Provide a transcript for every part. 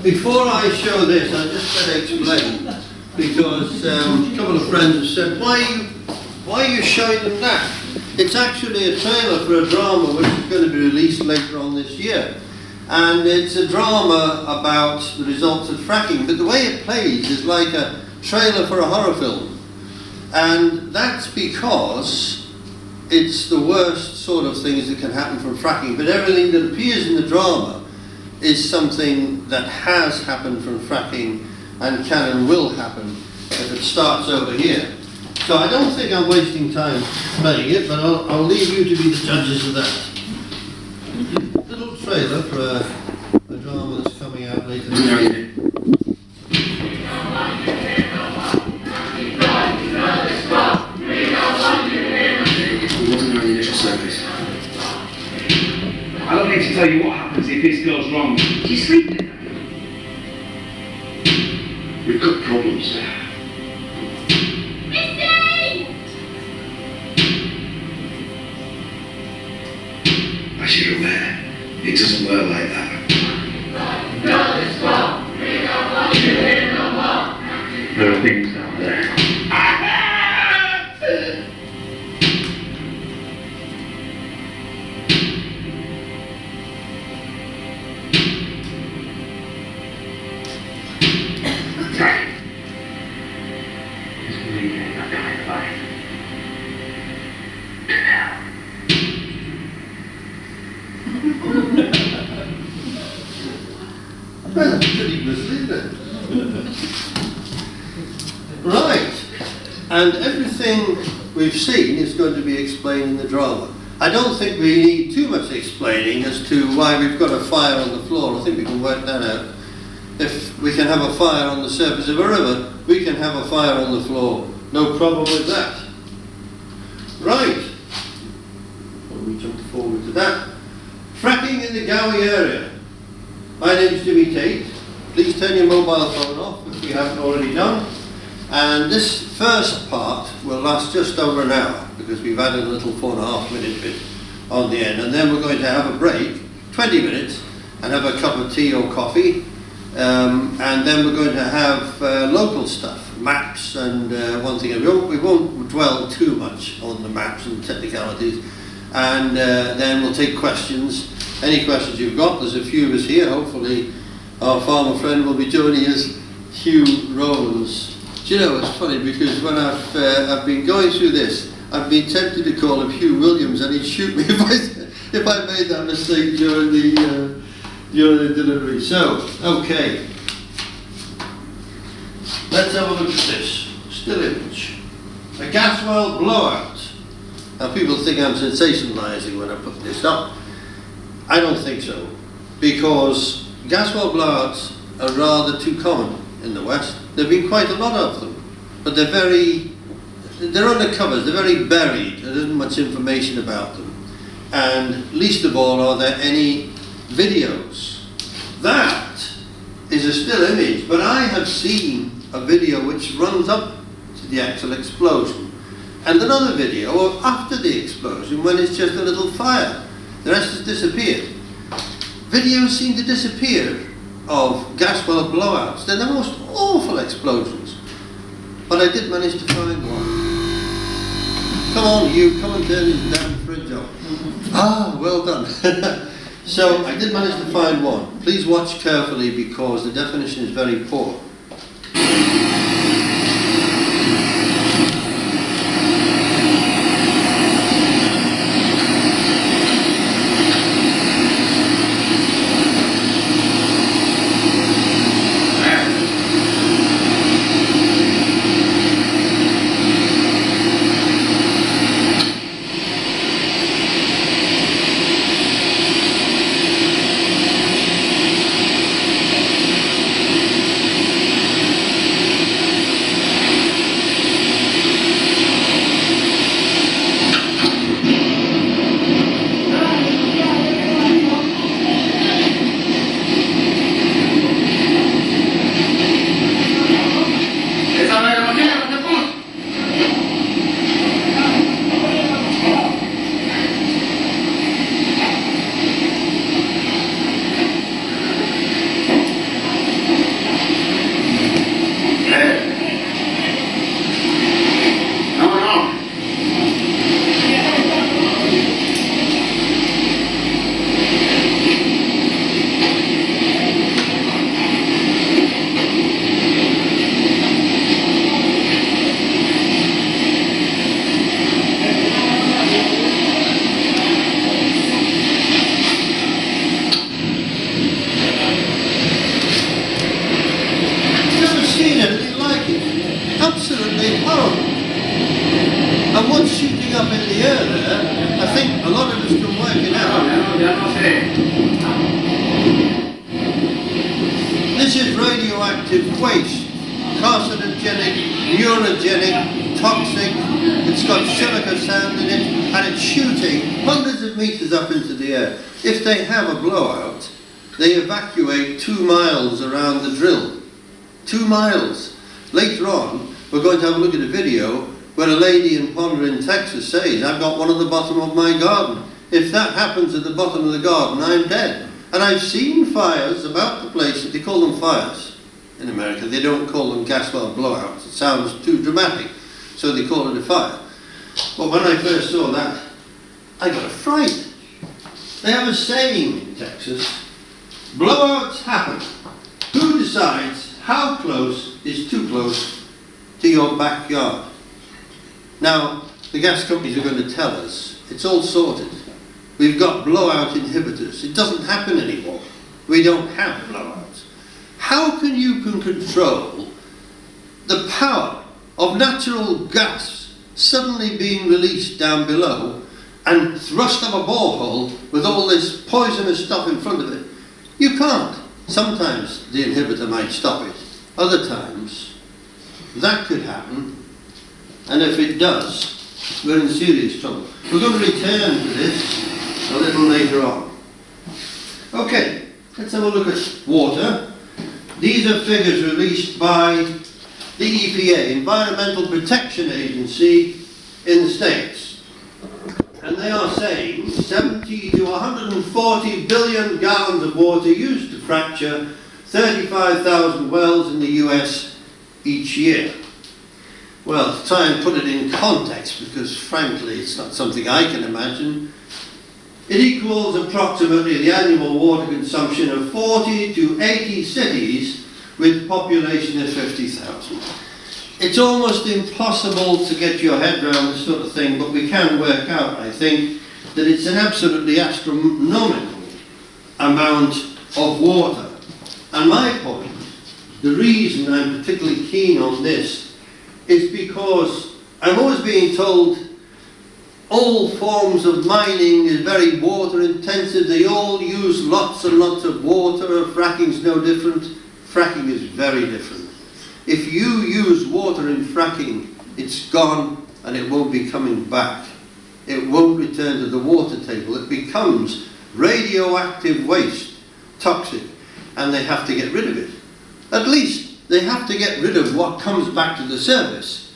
Before I show this, I just got to explain, because a couple of friends have said, why are you showing them that? It's actually a trailer for a drama which is going to be released later on this year. And it's a drama about the results of fracking, but the way it plays is like a trailer for a horror film. And that's because it's the worst sort of things that can happen from fracking, but everything that appears in the drama is something that has happened from fracking and can and will happen if it starts over here. So I don't think I'm wasting time playing it, but I'll leave you to be the judges of that. Little trailer for a drama that's coming out later this year. I don't need to tell you what happens if this goes wrong. Do you sleep in there? We've got problems. As you're aware, it doesn't work like that. There are things out there. Well, that's pretty grisly, isn't it? Right, and everything we've seen is going to be explained in the drama. I don't think we need too much explaining as to why we've got a fire on the floor. I think we can work that out. If we can have a fire on the surface of a river, we can have a fire on the floor. No problem with that. Right, well, we jump forward to that. Fracking in the Gowie area. My name is Jimmy Tait. Please turn your mobile phone off if you haven't already done. And this first part will last just over an hour because we've added a little 4.5-minute bit on the end. And then we're going to have a break, 20 minutes, and have a cup of tea or coffee. And then we're going to have local stuff, maps and one thing. We won't dwell too much on the maps and technicalities. And then we'll take questions. Any questions you've got, there's a few of us here. Hopefully our farmer friend will be joining us, Hue Rowlands. Do you know, it's funny because when I've been going through this, I've been tempted to call him Hugh Williams and he'd shoot me if I made that mistake during the delivery. So, okay. Let's have a look at this. Still image. A gas well blowout. Now people think I'm sensationalising when I put this up. I don't think so, because gas well blowouts are rather too common in the West. There have been quite a lot of them, but they're under covers, they're very buried, there isn't much information about them. And least of all are there any videos. That is a still image, but I have seen a video which runs up to the actual explosion, and another video after the explosion when it's just a little fire. The rest has disappeared. Videos seem to disappear of gas well blowouts. They're the most awful explosions. But I did manage to find one. Come on, you, come and turn this damn fridge off. Ah, well done. So I did manage to find one. Please watch carefully because the definition is very poor. absolutely horrible. And what's shooting up in the air there, I think a lot of us can work it out. This is radioactive waste, carcinogenic, neurogenic, toxic. It's got silica sand in it, and it's shooting hundreds of meters up into the air. If they have a blowout, they evacuate 2 miles around the drill. 2 miles. Later on, we're going to have a look at a video where a lady in Ponder in Texas says, I've got one at the bottom of my garden. If that happens at the bottom of the garden, I'm dead. And I've seen fires about the place, they call them fires in America. They don't call them gas well blowouts. It sounds too dramatic, so they call it a fire. But when I first saw that, I got a fright. They have a saying in Texas, blowouts happen. Who decides how close is too close to your backyard? Now, the gas companies are going to tell us, it's all sorted. We've got blowout inhibitors. It doesn't happen anymore. We don't have blowouts. How can you control the power of natural gas suddenly being released down below and thrust up a borehole with all this poisonous stuff in front of it? You can't. Sometimes the inhibitor might stop it. Other times, that could happen. And if it does, we're in serious trouble. We're going to return to this a little later on. Okay, let's have a look at water. These are figures released by the EPA, Environmental Protection Agency in the States. And they are saying 70 to 140 billion gallons of water used to fracture 35,000 wells in the US each year. Well, to try and put it in context, because frankly it's not something I can imagine, it equals approximately the annual water consumption of 40 to 80 cities with a population of 50,000. It's almost impossible to get your head around this sort of thing, but we can work out, I think, that it's an absolutely astronomical amount of water. And my point, the reason I'm particularly keen on this, is because I'm always being told all forms of mining is very water intensive, they all use lots and lots of water, fracking's no different. Fracking is very different. If you use water in fracking, it's gone and it won't be coming back. It won't return to the water table. It becomes radioactive waste, toxic, and they have to get rid of it. At least they have to get rid of what comes back to the surface.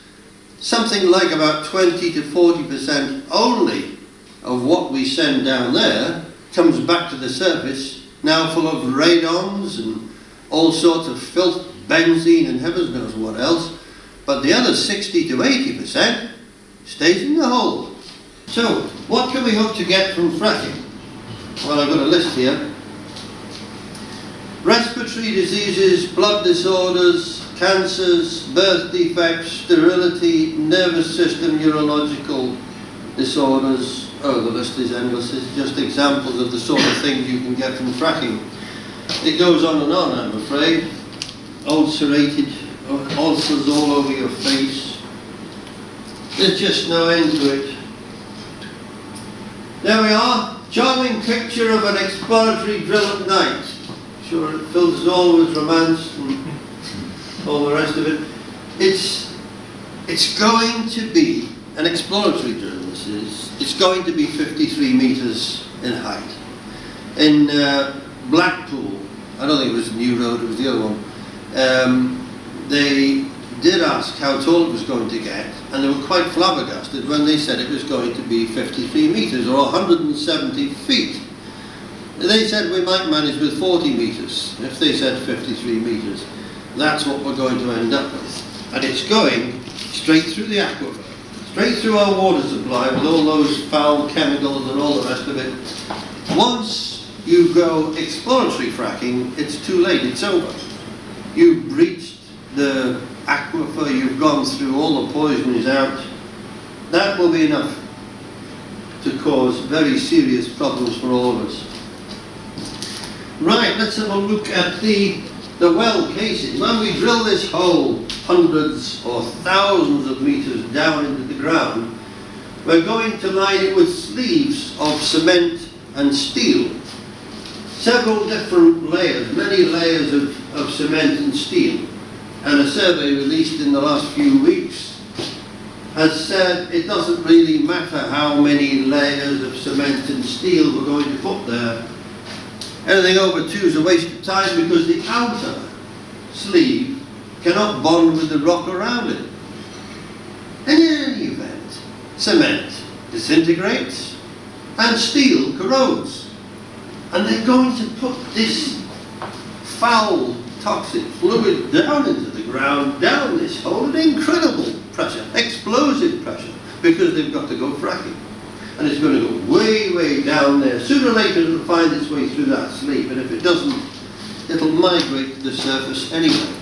Something like about 20 to 40% only of what we send down there comes back to the surface, now full of radons and all sorts of filth, benzene and heavens knows what else. But the other 60 to 80% stays in the hole. So, what can we hope to get from fracking? Well, I've got a list here. Respiratory diseases, blood disorders, cancers, birth defects, sterility, nervous system, neurological disorders. Oh, the list is endless. It's just examples of the sort of things you can get from fracking. It goes on and on, I'm afraid. Ulcerated, ulcers all over your face. There's just no end to it. There we are. Charming picture of an exploratory drill at night. Sure, it fills us all with romance and all the rest of it. It's going to be an exploratory drill, this is. It's going to be 53 metres in height. In Blackpool, I don't think it was New Road, it was the other one, they did ask how tall it was going to get, and they were quite flabbergasted when they said it was going to be 53 metres, or 170 feet. They said we might manage with 40 metres. If they said 53 metres, that's what we're going to end up with. And it's going straight through the aquifer, straight through our water supply with all those foul chemicals and all the rest of it. Once you go exploratory fracking, it's too late, it's over. You've breached the aquifer, you've gone through, all the poison is out. That will be enough to cause very serious problems for all of us. Right, let's have a look at the well casing. When we drill this hole hundreds or thousands of meters down into the ground, we're going to line it with sleeves of cement and steel. Several different layers, many layers of cement and steel. And a survey released in the last few weeks has said it doesn't really matter how many layers of cement and steel we're going to put there. Anything over 2 is a waste of time because the outer sleeve cannot bond with the rock around it. And in any event, cement disintegrates and steel corrodes. And they're going to put this foul, toxic fluid down into the ground, down this hole, at incredible pressure, explosive pressure, because they've got to go fracking. And it's going to go way, way down there. Sooner or later it'll find its way through that sleeve, and if it doesn't, it'll migrate to the surface anyway.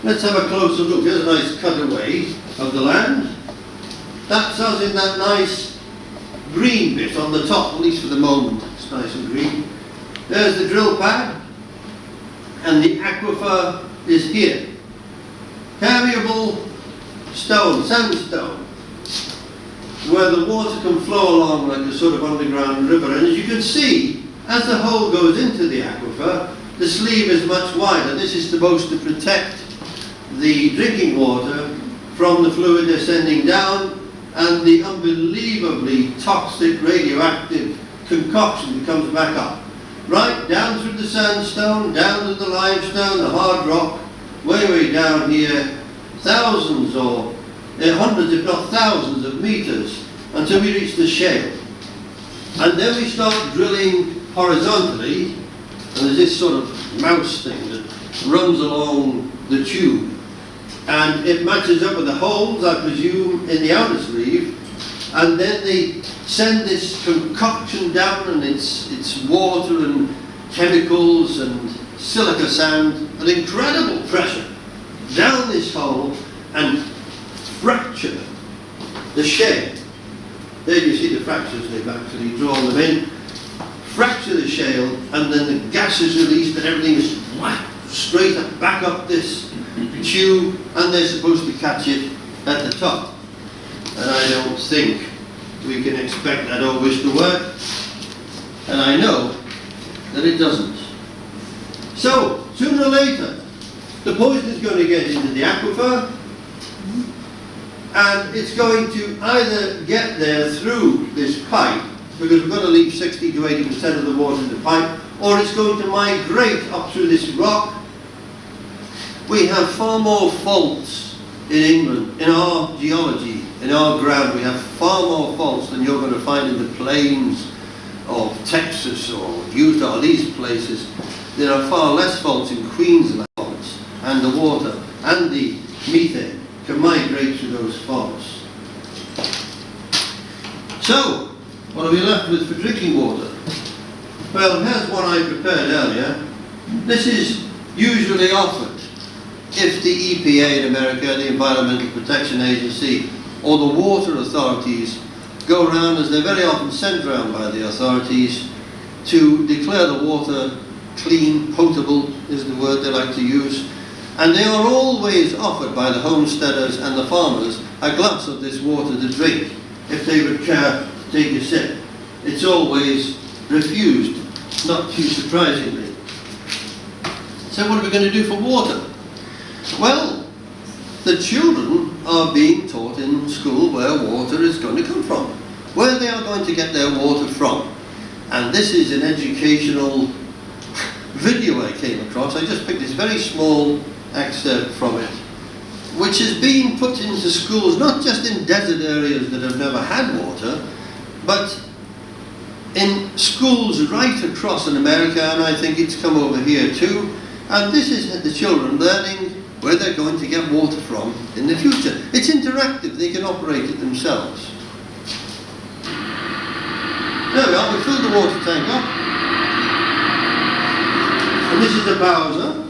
Let's have a closer look. Here's a nice cutaway of the land. That's us in that nice green bit on the top, at least for the moment. It's nice and green. There's the drill pad, and the aquifer is here. Permeable stone, sandstone, where the water can flow along like a sort of underground river. And as you can see, as the hole goes into the aquifer, the sleeve is much wider. This is supposed to protect the drinking water from the fluid they're sending down and the unbelievably toxic radioactive concoction that comes back up. Right down through the sandstone, down to the limestone, the hard rock, way, way down here, thousands or hundreds, if not thousands of meters until we reach the shale. And then we start drilling horizontally, and there's this sort of mouse thing that runs along the tube. And it matches up with the holes, I presume, in the outer sleeve, and then they send this concoction down, and it's water and chemicals and silica sand at incredible pressure down this hole and fracture the shale. There you see the fractures, they've actually drawn them in. Fracture the shale, and then the gas is released and everything is whacked straight up, back up this tube, and they're supposed to catch it at the top. And I don't think we can expect that always to work, and I know that it doesn't. So, sooner or later, the poison is going to get into the aquifer, and it's going to either get there through this pipe, because we're going to leave 60 to 80% of the water in the pipe, or it's going to migrate up through this rock. We have far more faults in England, in our geology, in our ground. We have far more faults than you're going to find in the plains of Texas or Utah, these places. There are far less faults in Queensland faults, and the water and the methane can migrate through those faults. So, what are we left with for drinking water? Well, here's one I prepared earlier. This is usually offered if the EPA in America, the Environmental Protection Agency, or the water authorities go around, as they're very often sent around by the authorities, to declare the water clean, potable is the word they like to use. And they are always offered by the homesteaders and the farmers a glass of this water to drink, if they would care to take a sip. It's always refused, not too surprisingly. So what are we going to do for water? Well, the children are being taught in school where water is going to come from, where they are going to get their water from. And this is an educational video I came across. I just picked this very small excerpt from it, which is being put into schools, not just in desert areas that have never had water, but in schools right across in America, and I think it's come over here too. And this is the children learning where they're going to get water from in the future. It's interactive, they can operate it themselves. There we are, we filled the water tank up. And this is a Bowser.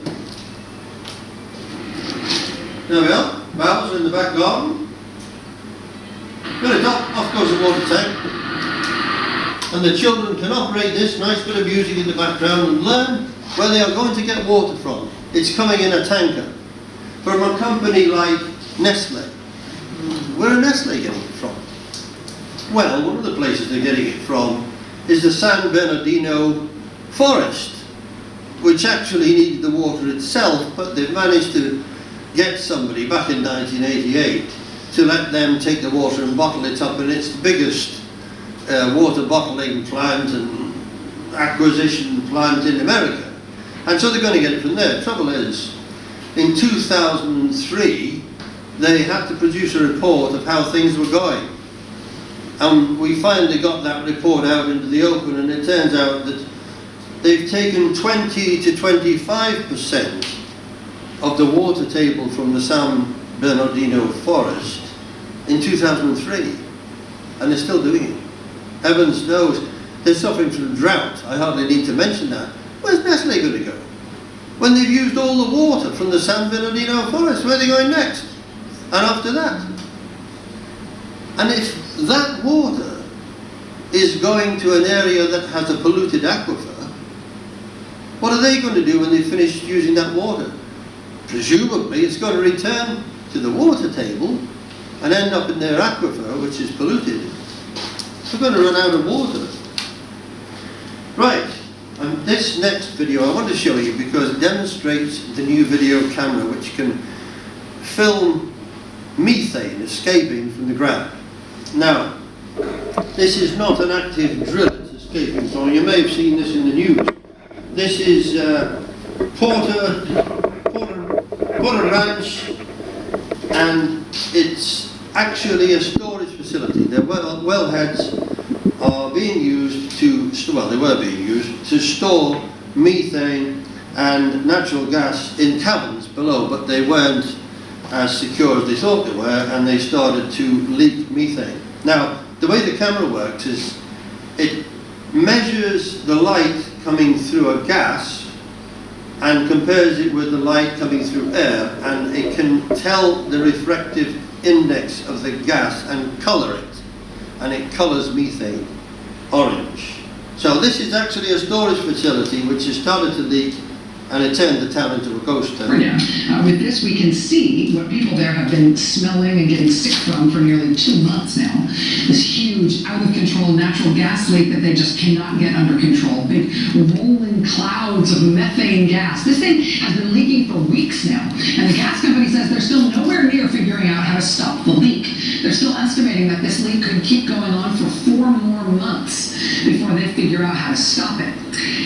There we are, Bowser in the back garden. Got it up, off goes the water tank. And the children can operate this nice bit of music in the background and learn where they are going to get water from. It's coming in a tanker. from a company like Nestle. Where are Nestle getting it from? Well, one of the places they're getting it from is the San Bernardino forest, which actually needed the water itself, but they've managed to get somebody back in 1988 to let them take the water and bottle it up, and it's the biggest water bottling plant and acquisition plant in America. And so they're going to get it from there. Trouble is, in 2003, they had to produce a report of how things were going. And we finally got that report out into the open, and it turns out that they've taken 20 to 25% of the water table from the San Bernardino forest in 2003, and they're still doing it. Heavens knows they're suffering from drought. I hardly need to mention that. Where's Nestle going to go? When they've used all the water from the San Bernardino forest, where are they going next? And after that? And if that water is going to an area that has a polluted aquifer, what are they going to do when they've finished using that water? Presumably it's going to return to the water table and end up in their aquifer, which is polluted. They're going to run out of water. Right, and this next video I want to show you because it demonstrates the new video camera which can film methane escaping from the ground. Now, this is not an active drill it's escaping from. You may have seen this in the news. This is Porter Ranch, and it's actually a storage facility. Their wellheads are being used to, well, they were being used to store methane and natural gas in caverns below, but they weren't as secure as they thought they were, and they started to leak methane. Now, the way the camera works is it measures the light coming through a gas and compares it with the light coming through air, and it can tell the refractive index of the gas and colour it, and it colours methane orange. So this is actually a storage facility which has started to leak, and it turned the town into a ghost town. With this, we can see what people there have been smelling and getting sick from for nearly 2 months now. This huge, out-of-control natural gas leak that they just cannot get under control. Big rolling clouds of methane gas. This thing has been leaking for weeks now, and the gas company says they're still nowhere near figuring out how to stop the leak. They're still estimating that this leak could keep going on for 4 more months before they figure out how to stop it.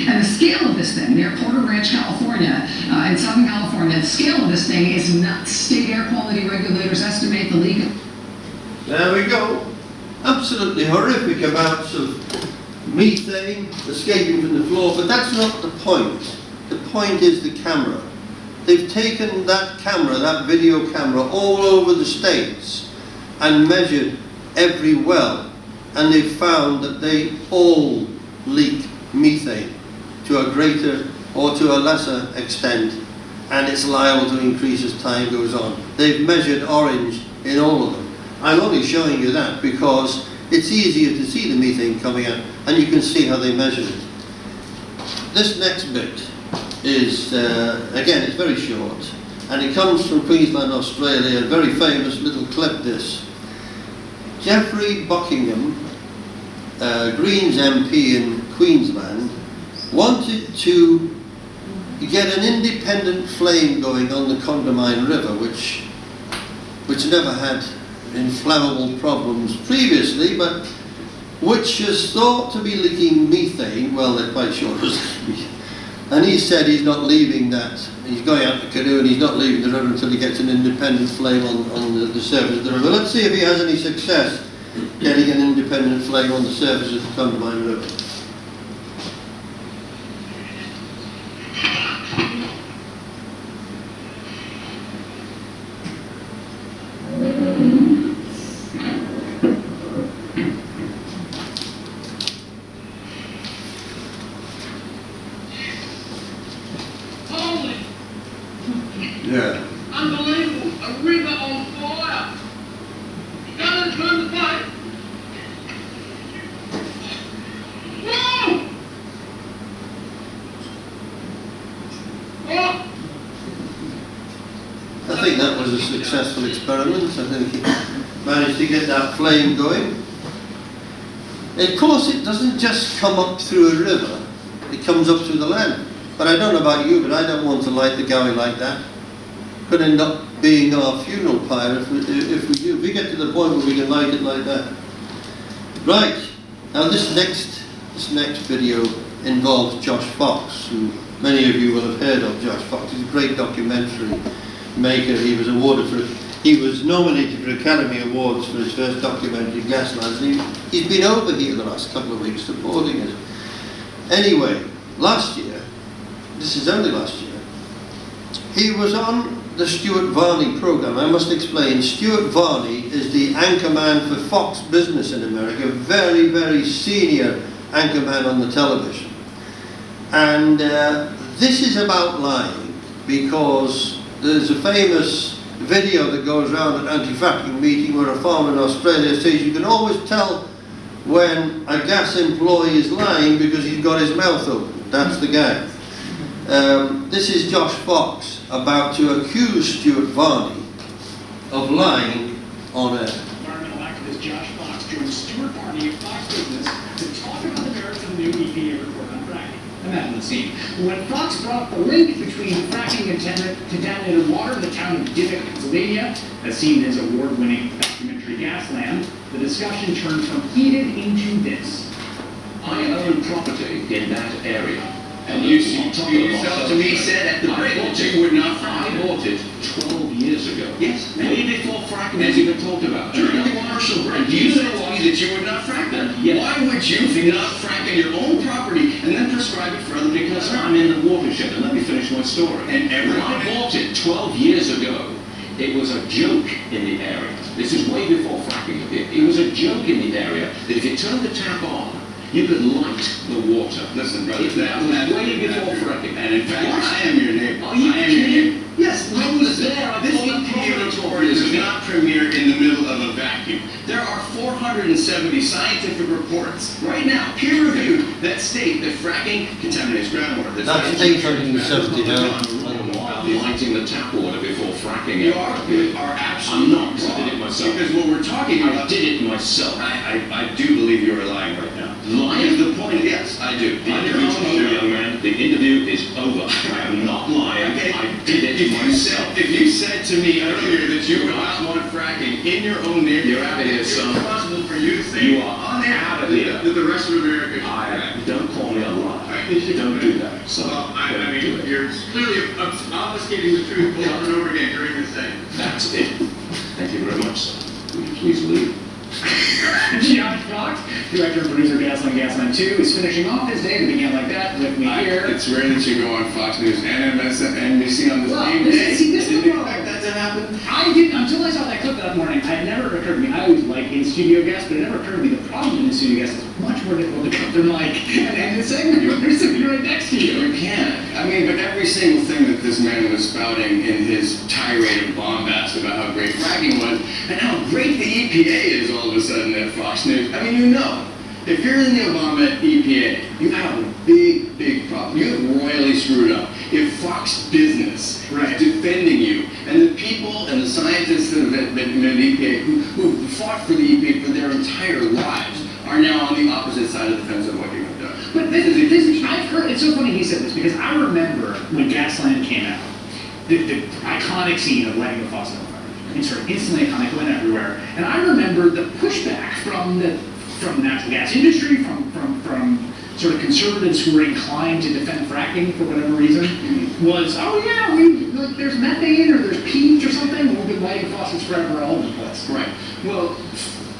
And the scale of this thing, near Porter Ranch, California, in Southern California, the scale of this thing is nuts. State air quality regulators estimate the leak. There we go. Absolutely horrific amounts of methane escaping from the floor, but that's not the point. The point is the camera. They've taken that camera, that video camera, all over the States and measured every well, and they've found that they all leak methane to a greater or to a lesser extent, and it's liable to increase as time goes on. They've measured orange in all of them. I'm only showing you that because it's easier to see the methane coming out, and you can see how they measure it. This next bit is, again, it's very short, and it comes from Queensland, Australia, a very famous little clip this. Geoffrey Buckingham, Greens MP in Queensland, wanted to get an independent flame going on the Condamine River, which never had inflammable problems previously, but which is thought to be leaking methane. Well, they're quite sure it was. And he said he's not leaving that. He's going out to canoe and he's not leaving the river until he gets an independent flame on the surface of the river. Let's see if he has any success getting an independent flame on the surface of the Condamine River. Yeah. Unbelievable. A river on fire. Go and turn the pipe. successful experiment. I think he managed to get that flame going. Of course, it doesn't just come up through a river, it comes up through the land. But I don't know about you, but I don't want to light the going like that. Could end up being our funeral pyre if we do. If we get to the point where we can light it like that. Right, now this next video involves Josh Fox, who many of you will have heard of. Josh Fox. He's a great documentary maker. He was nominated for Academy Awards for his first documentary, Gaslands. He's been over here the last couple of weeks supporting it. Anyway, last year, this is only last year, he was on the Stuart Varney program. I must explain, Stuart Varney is the anchorman for Fox Business in America, very, very senior anchorman on the television. And this is about lying, because there's a famous video that goes around at anti-fracking meeting where a farmer in Australia says you can always tell when a gas employee is lying because he's got his mouth open. That's the guy. This is Josh Fox about to accuse Stuart Varney of lying on air. Environmental activist Josh Fox joined Stuart Varney of Fox Business to talk about the merits of the new EPA report on fracking. Imagine the scene. When Fox brought up the link between fracking and contaminated water in the town of Dimmock, Pennsylvania, as seen in his award-winning documentary Gasland, the discussion turned from heated into this. I own property in that area. And you yourself to me said at the bridge you would not frack. I bought it 12 years ago. Yes. Way before fracking was even talked about. During the commercial break, you said to me that you would not frack there. Yes. Why would you not frack in your own property and then prescribe it for other people? Because I'm in the watershed, and let me finish my story. And when I bought it 12 years ago, it was a joke in the area. This is way before fracking. It was a joke in the area that if you turned the tap on, you could light the water. Listen, brother, That was way before fracking. And in fact, I am your neighbor. Are you I am your kidding? neighbor. Yes, I was there. I This bought the EPA property. report does not premiere in the middle of a vacuum. There are 470 scientific reports right now, peer-reviewed, that state that fracking contaminates groundwater. That's 870 now. Lighting the tap water before fracking. You are absolutely I'm not. I did it myself. Because what we're talking I about... did it myself. I do believe you are lying right now. Lying? Is the point? Yes, I do. The interview's over, young man. The interview is over. I am not lying. Okay. I did it myself. If you said to me earlier that you would not want fracking in your own neighborhood, You're out of here, son. it's possible for you to say You are on air out of here. that the rest of America should Don't call me a liar. Don't do that. So, Well, I don't do mean, it. you're clearly obfuscating the truth over and over again during this thing. That's it. Thank you very much, sir. Will you please leave? Josh Fox, director and producer of Gasland 2, is finishing off his day that began like that with me here. It's rare that you go on Fox News and NBC on the Well, same this- day. see, this is the Didn't problem. expect that to happen. I didn't, until I saw that clip that morning, it never occurred to me. I always like in-studio guests, but it never occurred to me the problem in in-studio guests is much more difficult to cut their mic and the segment when they're sitting right next to you. You can. I mean, but every single thing that this man was spouting in his tirade of bombast about how great fracking was, and how great the EPA is all of a sudden at Fox News. I mean, you know, if you're in the Obama EPA, you have a big, big problem. You have royally screwed up. If Fox Business is defending you, and the people and the scientists that have been in the EPA, who fought for the EPA for their entire lives, are now on the opposite side of the fence of what you have done. But I've heard, it's so funny he said this, because I remember when Gasland came out, the iconic scene of lighting the fossil fire. It's sort of instantly iconic, went everywhere. And I remember the pushback from the natural gas industry, from sort of conservatives who were inclined to defend fracking for whatever reason, was, oh yeah, there's methane or there's peat or something, we'll be lighting fossils forever all over the place. Right. Well,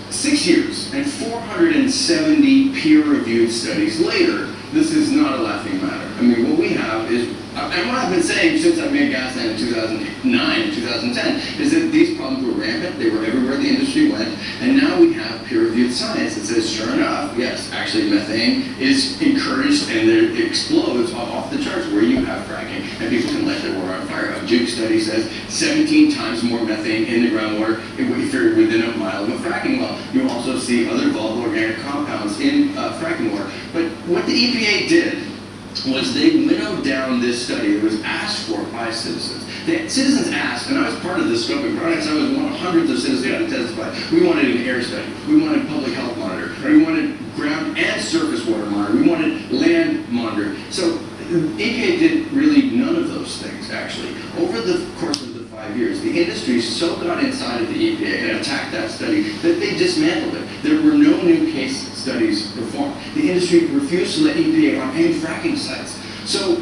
6 years and 470 peer-reviewed studies later, this is not a laughing matter. I mean, what we have is, and what I've been saying since I made Gasland in 2009 and 2010, is that these problems were rampant, they were everywhere the industry went, and now we have peer-reviewed science that says, sure enough, yes, actually methane is encouraged and it explodes off the charts where you have fracking, and people can light their water on fire. A Duke study says 17 times more methane in the groundwater if you're within a mile of a fracking well. You also see other volatile organic compounds in fracking water. But what the EPA did was they winnowed down this study that was asked for by citizens. The citizens asked, and I was part of the scoping process, I was one of hundreds of citizens who testified. We wanted an air study. We wanted public health monitor. We wanted ground and surface water monitor. We wanted land monitor. So EPA did really none of those things, actually. Over the course of the 5 years, the industry so got inside of the EPA and attacked that study that they dismantled it. There were no new case studies performed. The industry refused to let EPA on any fracking sites. So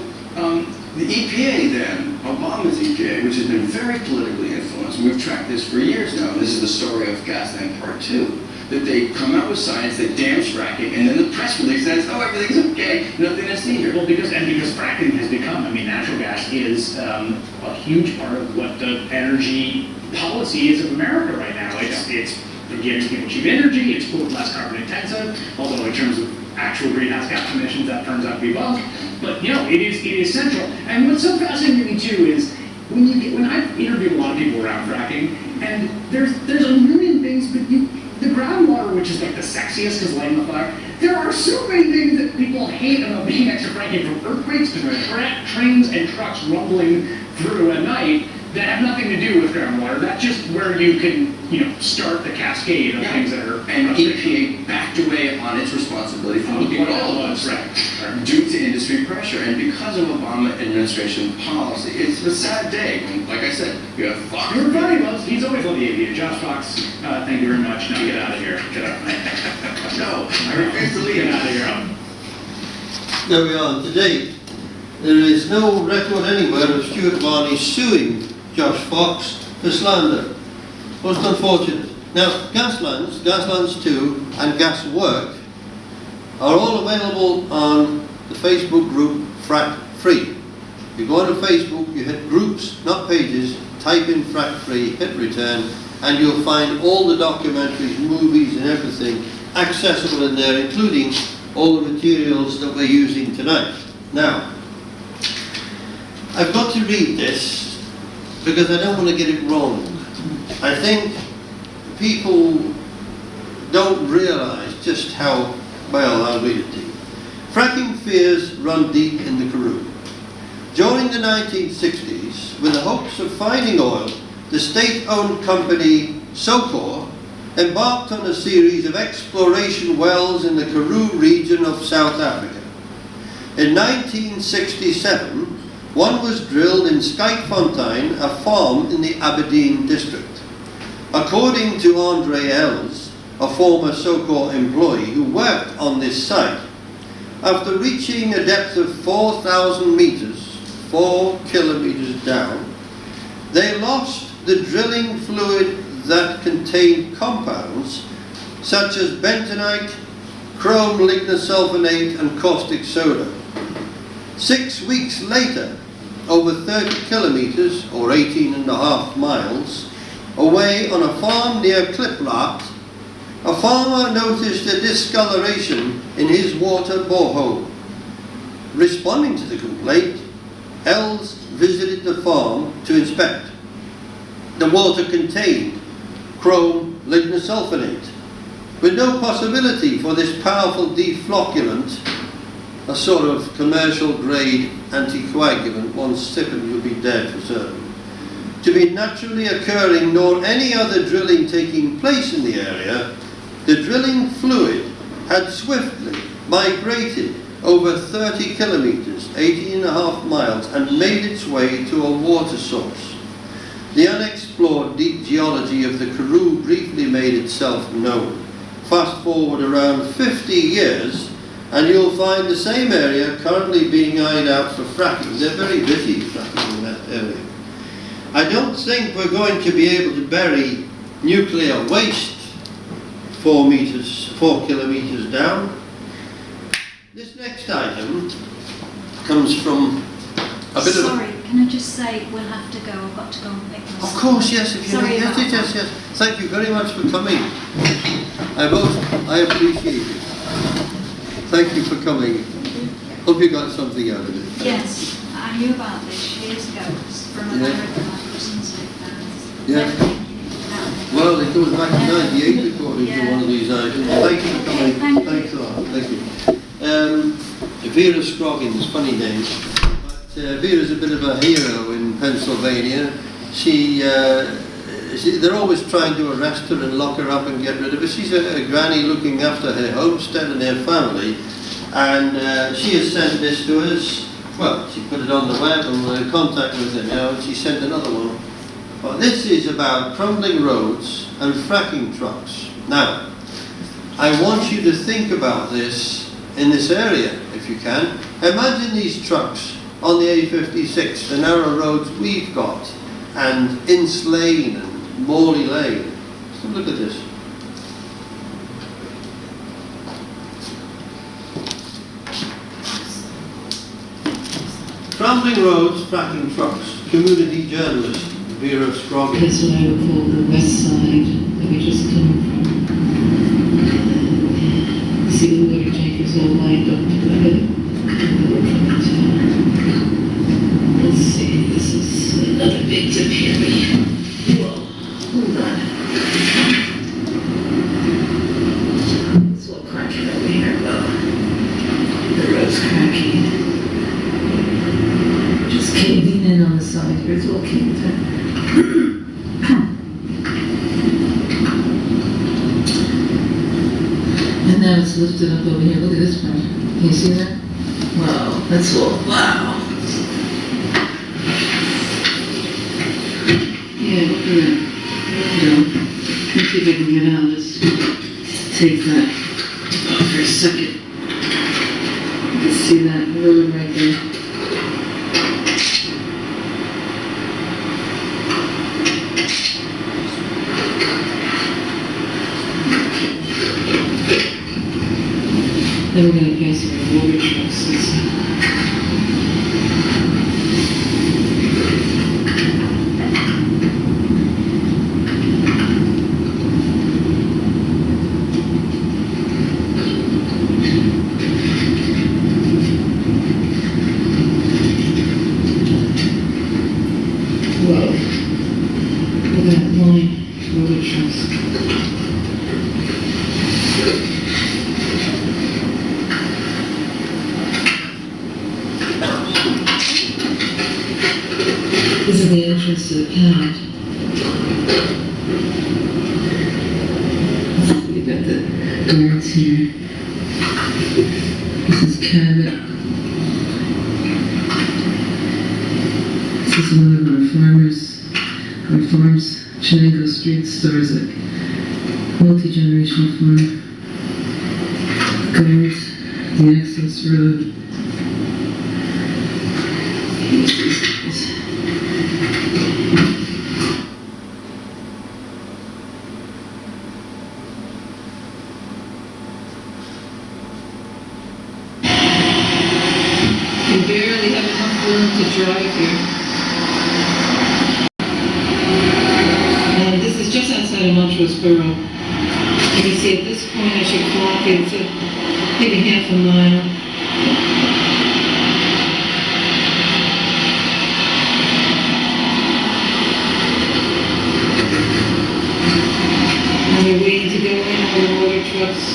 the EPA then, Obama's EPA, which has been very politically influenced, and we've tracked this for years now, and this is the story of Gasland Part 2, that they come out with science that damns fracking, and then the press release says, oh, everything's okay, nothing is needed. Well, because fracking has become, I mean, natural gas is a huge part of what the energy policy is of America right now. It's giving people cheap energy, it's less carbon intensive, although in terms of actual greenhouse gas emissions, that turns out to be bunk. But it is central. And what's so fascinating to me too is when I've interviewed a lot of people around fracking, and there's a million things, but the groundwater, which is like the sexiest because lighting the fire, there are so many things that people hate about being next to fracking, from earthquakes to trains and trucks rumbling through at night that have nothing to do with groundwater. That's just where you can, start the cascade of things that are. And EPA backed away on its responsibility for looking at all of those due to industry pressure and because of Obama administration policy. It's a sad day when, like I said, you have Fox. He's always loved the aviator. Josh Fox, thank you very much. Now get out of here. Get out. No, I refuse to leave. Get out of here. There we are. Today, there is no record anywhere of Stuart Varney suing Josh Fox for slander. Most unfortunate. Now, Gaslands 2 and Gas Work are all available on the Facebook group Frack Free. You go onto Facebook, you hit groups, not pages, type in Frack Free, hit return, and you'll find all the documentaries, movies and everything accessible in there, including all the materials that we're using tonight. Now, I've got to read this because I don't want to get it wrong. I think people don't realise just how, well, I'll read it to you. Fracking fears run deep in the Karoo. During the 1960s, with the hopes of finding oil, the state-owned company Socor embarked on a series of exploration wells in the Karoo region of South Africa. In 1967, one was drilled in Skyfontein, a farm in the Aberdeen district. According to Andre Els, a former Socor employee who worked on this site, after reaching a depth of 4,000 meters, 4 kilometers down, they lost the drilling fluid that contained compounds such as bentonite, chrome lignosulfonate and caustic soda. 6 weeks later, over 30 kilometers or 18.5 miles away on a farm near Klipplaat, a farmer noticed a discoloration in his water borehole. Responding to the complaint, Els visited the farm to inspect. The water contained chrome lignosulfonate, with no possibility for this powerful deflocculant, a sort of commercial grade anticoagulant, one sip and you'll be dead for certain, to be naturally occurring, nor any other drilling taking place in the area. The drilling fluid had swiftly migrated over 30 kilometers, 18.5 miles, and made its way to a water source. The unexplored deep geology of the Karoo briefly made itself known. Fast forward around 50 years, and you'll find the same area currently being eyed out for fracking. They're very busy fracking in that area. I don't think we're going to be able to bury nuclear waste 4 kilometers down. This next item comes from a bit of... Sorry, can I just say we'll have to go. I've got to go and pick my Of son course, up. yes, if you Sorry yes, about yes, that. yes. Thank you very much for coming. I appreciate it. Thank you for coming. Hope you got something out of it. Yes, I knew about this years ago. It's from America, wasn't it? Yeah. Well, it goes back to 98 according to one of these items. Thank you for coming. Thank you. Thanks a lot. Thank you. Vera Scroggins, funny name. But Vera's a bit of a hero in in Pennsylvania. They're always trying to arrest her and lock her up and get rid of her. She's a granny looking after her homestead and her family, and she has sent this to us. Well, she put it on the web and we're in contact with her now, and she sent another one. Well, this is about crumbling roads and fracking trucks. Now, I want you to think about this in this area, if you can. Imagine these trucks on the A56, the narrow roads we've got, and Ince Lane and Morley Lane. So look at this. Crumbling roads, fracking trucks. Community journalist, Vera Scroggie. That's what I would call the west side that we just come from. See the water tankers all lined up. Let's see, this is another big dip here. Whoa, hold on. It's all cracking over here. Well, the road's cracking. Just caving in on the side here. It's all caved in. And now it's lifted up over here. Look at this part. Can you see that? Wow, that's all. Wow. Yeah, look at that. Let's see if I can get out of this. Take that off for a second. You can see that road right there. Then we're going to pass over the water trucks. Whoa. Look at that line. Water trucks. This is the entrance to the pad. We've got the guards here. This is Cabot. This is one of our farms. Chenango Street stores a multi-generational farm. Guards, the access road. We barely have enough room to drive here. And this is just outside of Montrose Borough. You can see at this point I should clock it, it's maybe half a mile. And we're waiting to go in on the water trucks.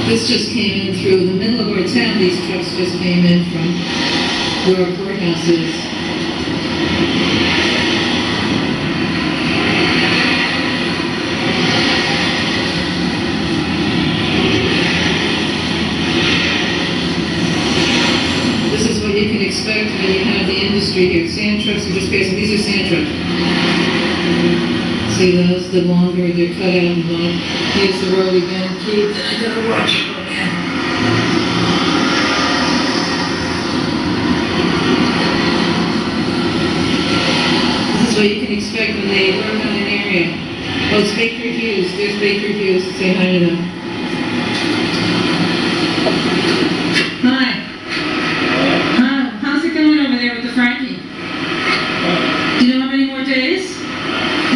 This just came in through the middle of our town. These trucks just came in from where our courthouse is. This is what you can expect when you have the industry here. Sand trucks are just passing. These are sand trucks. See those? The longer they're cut out and long. Here's the road we've been through. Then I gotta watch it again. This is what you can expect when they work on an area. Oh, it's Baker Hughes. There's Baker Hughes. Say hi to them. Hi. How's it going over there with the fracking? Do you know how many more days?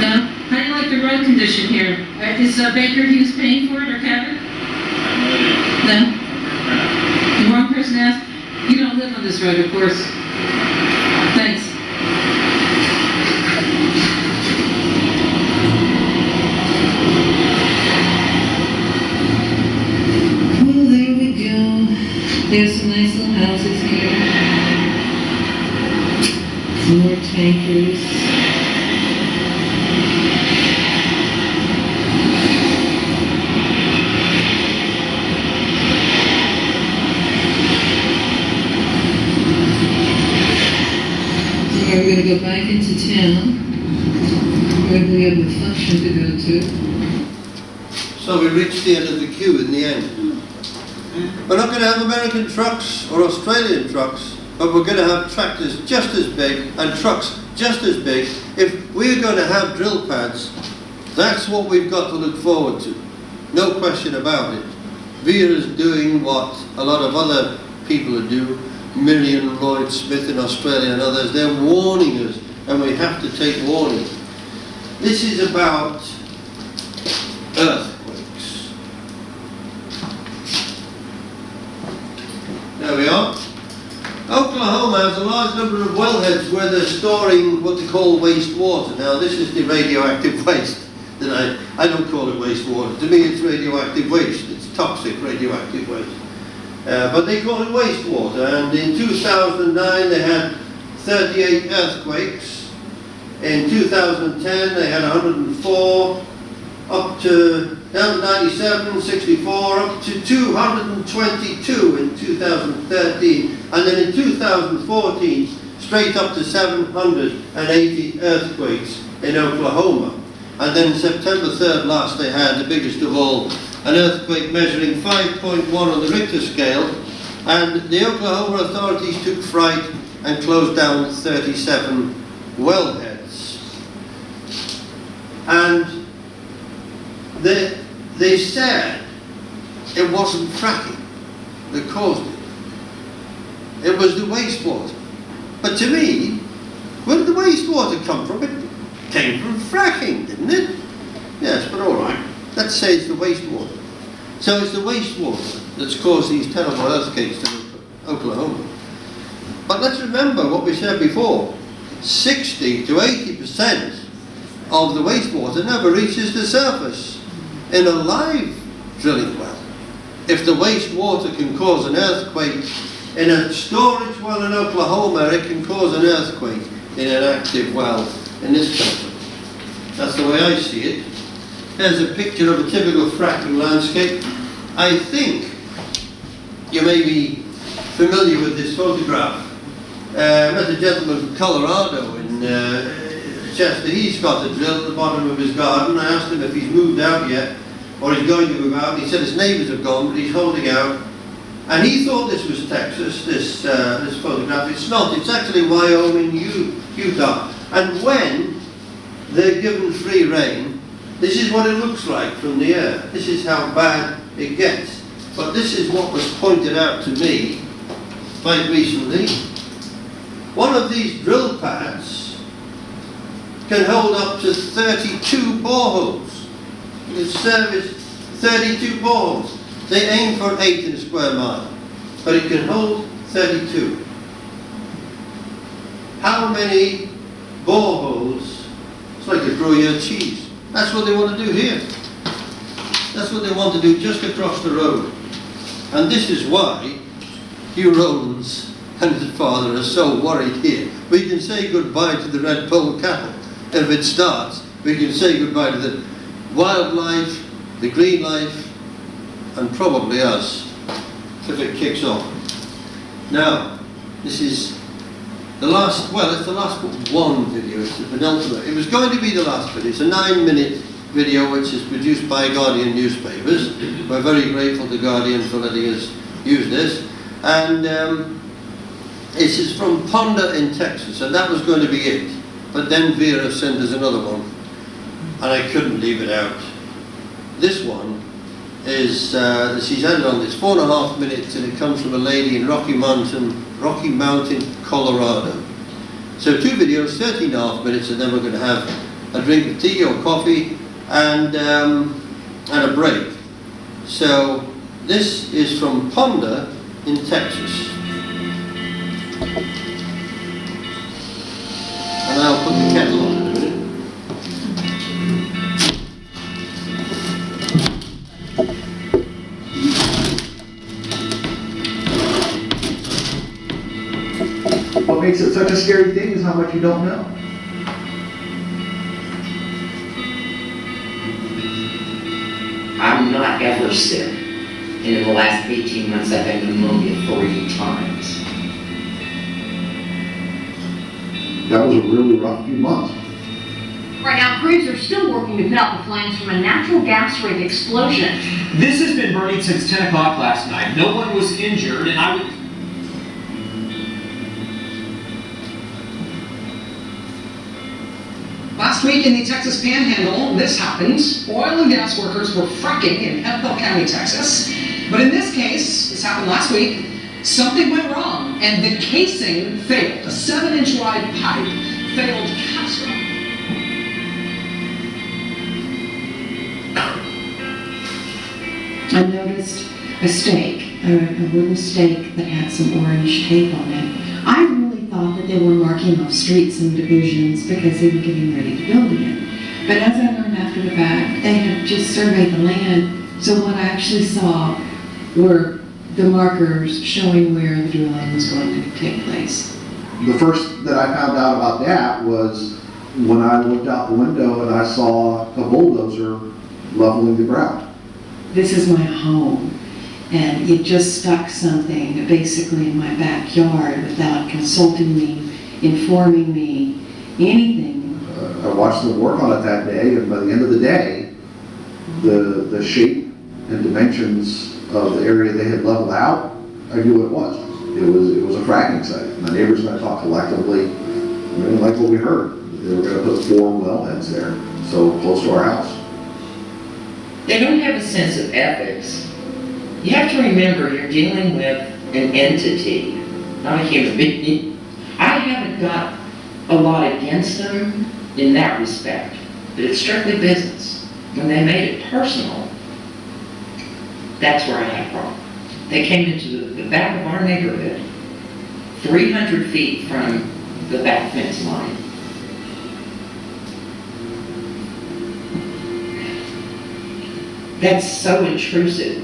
No? How do you like the road condition here? Is Baker Hughes paying for it or Kevin? No? The wrong person asked? You don't live on this road, of course. Thanks. There's some nice little houses here. Some more tankers. So we're going to go back into town, where we have a function to go to. So we reached the end of the queue in the end. We're not going to have American trucks or Australian trucks, but we're going to have tractors just as big and trucks just as big. If we're going to have drill pads, that's what we've got to look forward to. No question about it. Vera's doing what a lot of other people do. Miriam Lloyd Smith in Australia and others, they're warning us, and we have to take warning. This is about earthquakes. There we are. Oklahoma has a large number of wellheads where they're storing what they call wastewater. Now this is the radioactive waste that I don't call it wastewater. To me it's radioactive waste. It's toxic radioactive waste. But they call it wastewater, and in 2009 they had 38 earthquakes. In 2010 they had 104, up to down to 97, 64, up to 222 in 2013, and then in 2014 straight up to 780 earthquakes in Oklahoma. And then September 3rd last they had the biggest of all, an earthquake measuring 5.1 on the Richter scale, and the Oklahoma authorities took fright and closed down 37 wellheads. And they said it wasn't fracking that caused it. It was the wastewater. But to me, where did the wastewater come from? It came from fracking, didn't it? Yes, but all right. Let's say it's the wastewater. So it's the wastewater that's caused these terrible earthquakes in Oklahoma. But let's remember what we said before. 60 to 80% of the wastewater never reaches the surface in a live drilling well. If the wastewater can cause an earthquake in a storage well in Oklahoma, it can cause an earthquake in an active well in this country. That's the way I see it. There's a picture of a typical fracking landscape. I think you may be familiar with this photograph. I met a gentleman from Colorado in Chester. He's got a drill at the bottom of his garden. I asked him if he's moved out yet, or he's going to move out. He said his neighbours have gone, but he's holding out. And he thought this was Texas, this photograph. It's not. It's actually Wyoming, Utah. And when they're given free rein, this is what it looks like from the air. This is how bad it gets. But this is what was pointed out to me quite recently. One of these drill pads can hold up to 32 boreholes. It service 32 boreholes. They aim for 8 in a square mile, but it can hold 32. How many boreholes? It's like a Gruyere cheese. That's what they want to do here. That's what they want to do just across the road. And this is why Hue Rowlands and his father are so worried here. We can say goodbye to the red pole cattle. If it starts, we can say goodbye to the wildlife, the green life, and probably us, if it kicks off. Now, this is the last, well, it's the last one video, it's the penultimate. It was going to be the last video. It's a 9-minute video which is produced by Guardian newspapers. We're very grateful to Guardian for letting us use this. And this is from Ponder in Texas, and that was going to be it. But then Vera sent us another one, and I couldn't leave it out. This one is, she's added on this, 4.5 minutes, and it comes from a lady in Rocky Mountain, Colorado. So 2 videos, 13.5 minutes, and then we're going to have a drink of tea or coffee and a break. So this is from Ponder in Texas. And I'll put the kettle on in a minute. what makes it such a scary thing is how much you don't know. I'm not ever sick. And in the last 18 months, I've had pneumonia 3 times. That was a really rough few months. Right now, crews are still working to put out the flames from a natural gas rig explosion. This has been burning since 10 o'clock last night. No one was injured, and I would... Last week in the Texas Panhandle, this happened. Oil and gas workers were fracking in Hemphill County, Texas. But in this case, this happened last week, something went wrong, and the casing failed. A 7-inch wide pipe failed catastrophic. I noticed a stake, a wooden stake that had some orange tape on it. I really thought that they were marking off streets and divisions because they were getting ready to build again. But as I learned after the fact, they had just surveyed the land, so what I actually saw were the markers showing where the drilling was going to take place. The first that I found out about that was when I looked out the window and I saw a bulldozer leveling the ground. This is my home, and it just stuck something basically in my backyard without consulting me, informing me, anything. I watched them work on it that day, and by the end of the day, the shape and dimensions of the area they had leveled out, I knew what it was. It was a fracking site. My neighbors and I talked collectively, we didn't like what we heard. They were going to put 4 wellheads there, so close to our house. They don't have a sense of ethics. You have to remember you're dealing with an entity, not a human being. I haven't got a lot against them in that respect, but it's strictly business. When they made it personal, that's where I had a problem. They came into the back of our neighborhood, 300 feet from the back fence line. That's so intrusive.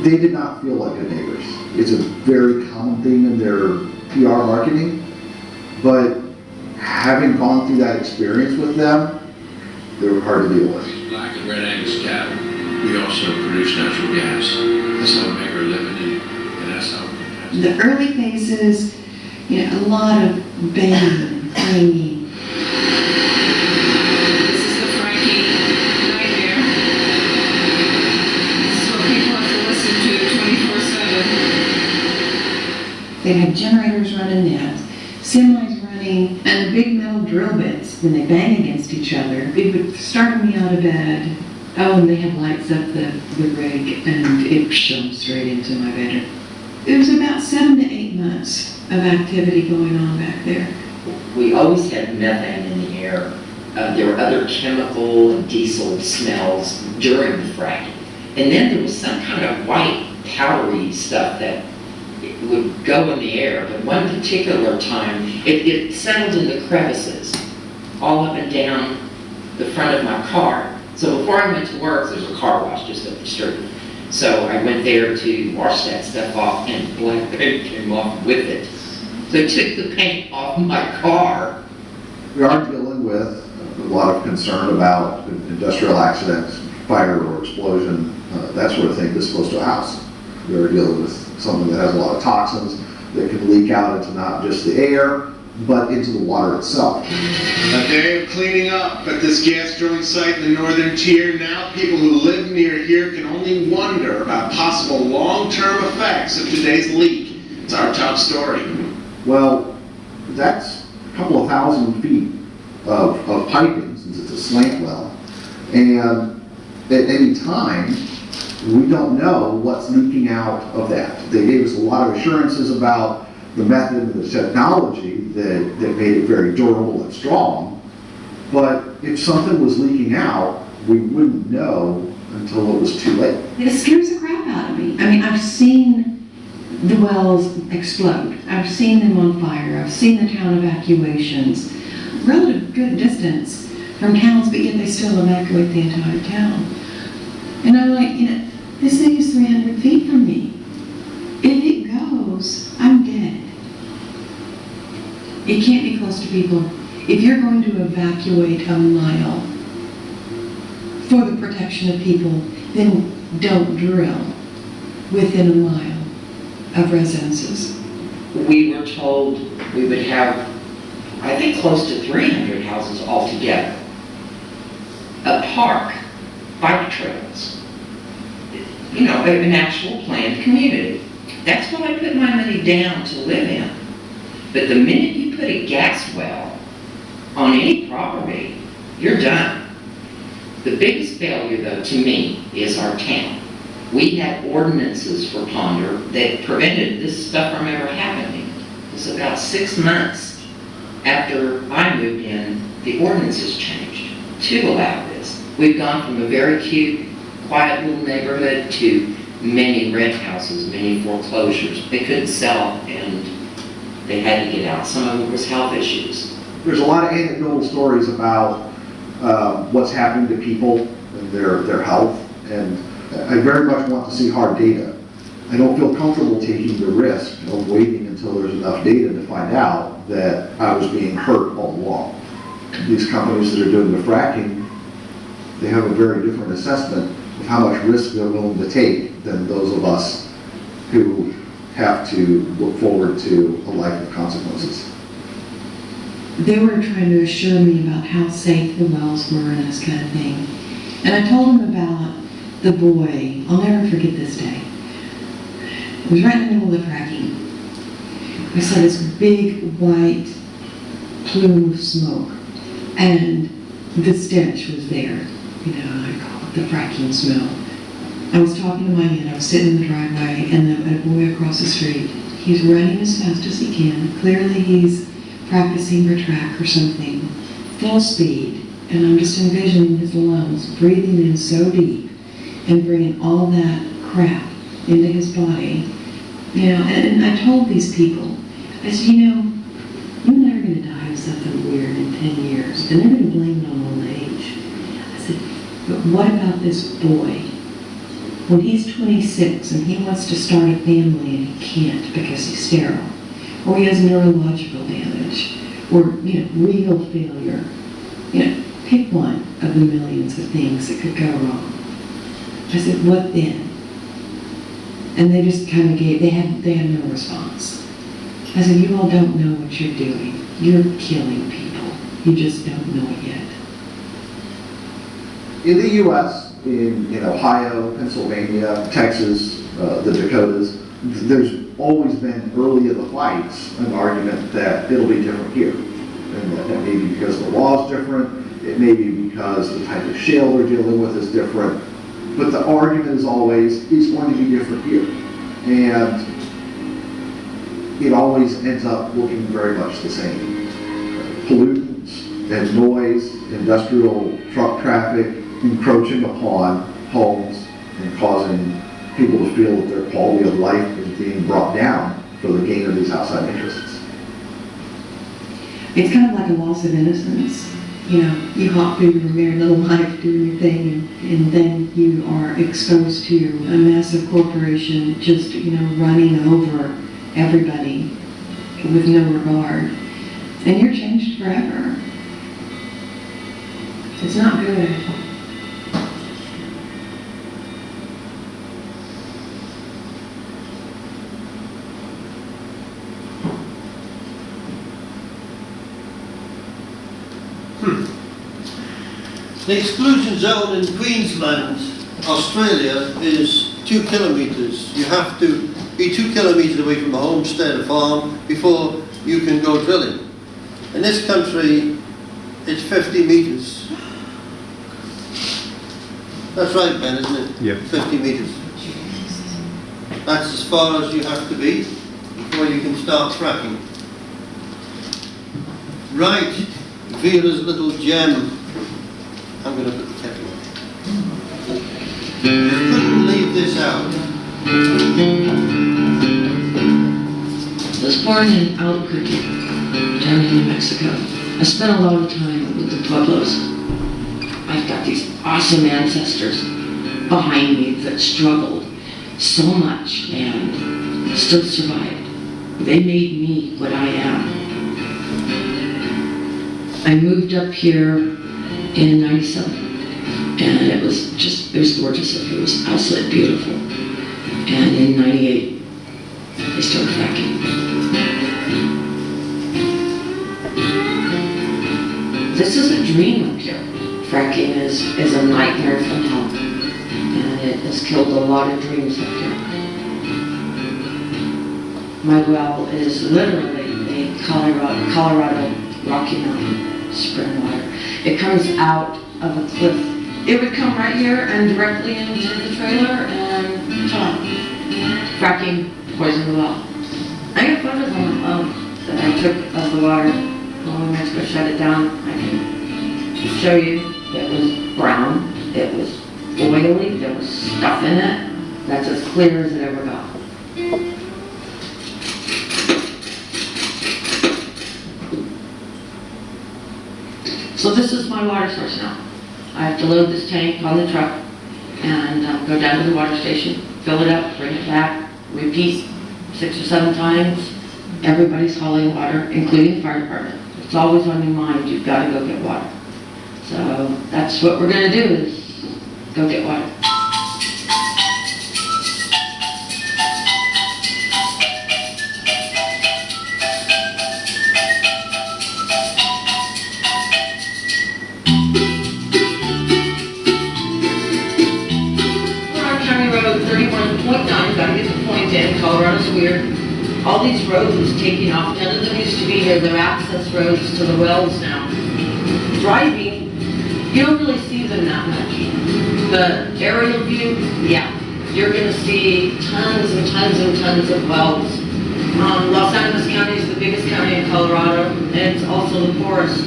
They did not feel like their neighbors. It's a very common thing in their PR marketing, but having gone through that experience with them, they were hard to deal with. Black and red Angus cattle, we also produce natural gas. That's how we make our living, and that's how. The early phases, a lot of banging and clanging. This is the fracking nightmare. This is what people have to listen to 24/7. They had generators running net, semis running, and the big metal drill bits, when they bang against each other, it would start me out of bed. Oh, and they had lights up the rig, and it shone straight into my bedroom. It was about 7 to 8 months of activity going on back there. We always had methane in the air. There were other chemical and diesel smells during the fracking. And then there was some kind of white, powdery stuff that would go in the air. But one particular time, it settled in the crevices all up and down the front of my car. So before I went to work, there's a car wash just up the street. So I went there to wash that stuff off, and black paint came off with it. So I took the paint off my car. We are dealing with a lot of concern about industrial accidents, fire or explosion, that sort of thing that's close to a house. We are dealing with something that has a lot of toxins that can leak out into not just the air, but into the water itself. A day of cleaning up at this gas drilling site in the northern tier. Now people who live near here can only wonder about possible long-term effects of today's leak. It's our top story. Well, that's a couple of 1,000 feet of piping, since it's a slant well. And at any time, we don't know what's leaking out of that. They gave us a lot of assurances about the method and the technology that made it very durable and strong. But if something was leaking out, we wouldn't know until it was too late. It scares the crap out of me. I mean, I've seen the wells explode. I've seen them on fire. I've seen the town evacuations. Relative good distance from towns, but yet they still evacuate the entire town. And I'm like, this thing is 300 feet from me. If it goes, I'm dead. It can't be close to people. If you're going to evacuate a mile for the protection of people, then don't drill within a mile of residences. We were told we would have, I think, close to 300 houses altogether. A park, bike trails, you know, an actual planned community. That's what I put my money down to live in. But the minute you put a gas well on any property, you're done. The biggest failure, though, to me, is our town. We had ordinances for Ponder that prevented this stuff from ever happening. It was about 6 months after I moved in, the ordinances changed to allow this. We've gone from a very cute, quiet little neighborhood to many rent houses, many foreclosures. They couldn't sell and they had to get out. Some of it was health issues. There's a lot of anecdotal stories about what's happening to people and their health, and I very much want to see hard data. I don't feel comfortable taking the risk of waiting until there's enough data to find out that I was being hurt all along. These companies that are doing the fracking, they have a very different assessment of how much risk they're willing to take than those of us who have to look forward to a life of consequences. They were trying to assure me about how safe the wells were and this kind of thing. And I told them about the boy. I'll never forget this day. It was right in the middle of the fracking. I saw this big white plume of smoke, and the stench was there. You know, I call it the fracking smell. I was talking to my man. I was sitting in the driveway, and a boy across the street. He's running as fast as he can. Clearly, he's practicing for track or something, full speed, and I'm just envisioning his lungs breathing in so deep and bringing all that crap into his body. You know, and I told these people, I said, you know, you and I are going to die of something weird in 10 years, and they're going to blame it on old age. I said, but what about this boy? When he's 26 and he wants to start a family and he can't because he's sterile, or he has neurological damage, or, you know, renal failure. You know, pick one of the millions of things that could go wrong. I said, what then? And they just kind of they had no response. I said, you all don't know what you're doing. You're killing people. You just don't know it yet. In the U.S., in Ohio, Pennsylvania, Texas, the Dakotas, there's always been early in the fights an argument that it'll be different here. And that may be because the law is different, it may be because the type of shale they're dealing with is different, but the argument is always, it's going to be different here. And it always ends up looking very much the same. Pollutants and noise, industrial truck traffic encroaching upon homes and causing people to feel that their quality of life is being brought down for the gain of these outside interests. It's kind of like a loss of innocence. You know, you hop through your merry little life doing your thing, and then you are exposed to a massive corporation just, running over everybody with no regard. And you're changed forever. It's not good. The exclusion zone in Queensland, Australia, is 2 kilometres. You have to be 2 kilometres away from a homestead or farm before you can go drilling. In this country, it's 50 metres. That's right, Ben, isn't it? Yep. 50 metres. That's as far as you have to be before you can start fracking. Right, Vera's little gem. I'm going to put the kettle on. Couldn't leave this out. I was born in Albuquerque, down in New Mexico. I spent a lot of time with the Pueblos. I've got these awesome ancestors behind me that struggled so much and still survived. They made me what I am. I moved up here in 97, and it was gorgeous. It was absolutely beautiful. And in 98, they started fracking. This is a dream up here. Fracking is a nightmare from hell, and it has killed a lot of dreams up here. My well is literally a Colorado Rocky Mountain spring water. It comes out of a cliff. It would come right here and directly into the trailer and fracking poisoned the well. I got photos that I took of the water when we went to go shut it down. I can show you. It was brown. It was oily. There was stuff in it. That's as clear as it ever got. So this is my water source now. I have to load this tank on the truck and go down to the water station, fill it up, bring it back, repeat 6 or 7 times. Everybody's hauling water, including the fire department. It's always on your mind, you've got to go get water. So that's what we're going to do, is go get water. Colorado's weird. All these roads is taking off. None of them used to be here. They're access roads to the wells now. Driving, you don't really see them that much. The aerial view, yeah. You're going to see tons and tons and tons of wells. Los Angeles County is the biggest county in Colorado, and it's also the poorest.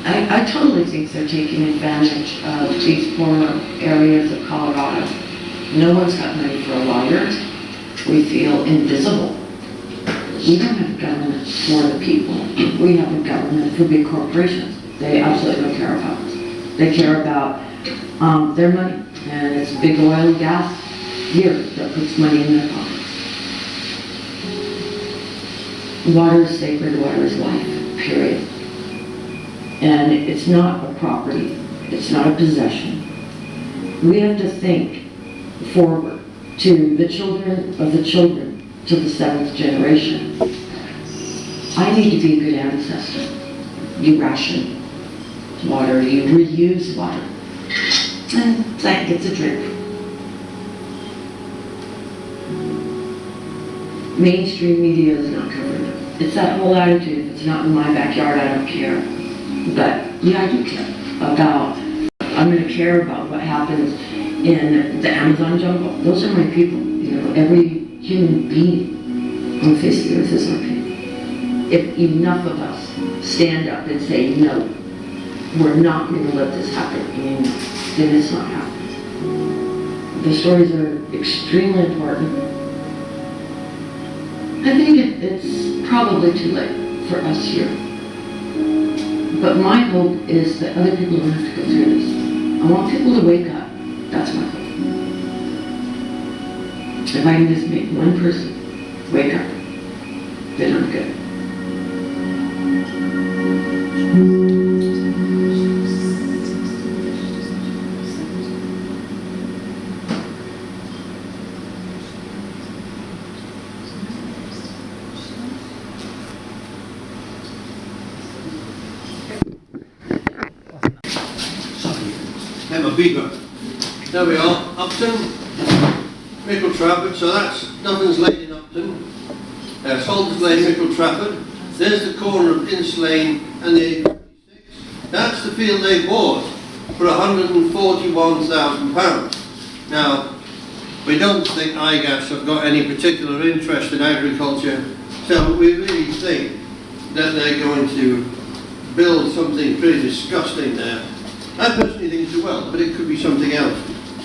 I totally think they're taking advantage of these poorer areas of Colorado. No one's got money for a lawyer. We feel invisible. We don't have a government for the people. We have a government for big corporations. They absolutely don't care about us. They care about their money. And it's big oil and gas here that puts money in their pockets. Water is sacred. Water is life, period. And it's not a property. It's not a possession. We have to think forward to the children of the children, to the 7th generation. I need to be a good ancestor. You ration water, you reuse water, and that gets a drink. Mainstream media is not covering it. It's that whole attitude, if it's not in my backyard, I don't care. But yeah, I do care about, I'm going to care about what happens in the Amazon jungle. Those are my people. You know, every human being on the face of the earth is our people. If enough of us stand up and say, no, we're not going to let this happen anymore, then it's not happening. The stories are extremely important. I think it's probably too late for us here. But my hope is that other people don't have to go through this. I want people to wake up. That's my hope. If I can just make one person wake up, then I'm good. Have a beaver. There we are, Upton, Mickle Trafford, so that's, nothing's laid in Upton. Salters Lane, Mickle Trafford. There's the corner of Ince Lane and the A56. That's the field they bought for £141,000. Now, we don't think IGAS have got any particular interest in agriculture, so we really think that they're going to build something pretty disgusting there. I personally think it's a well, but it could be something else.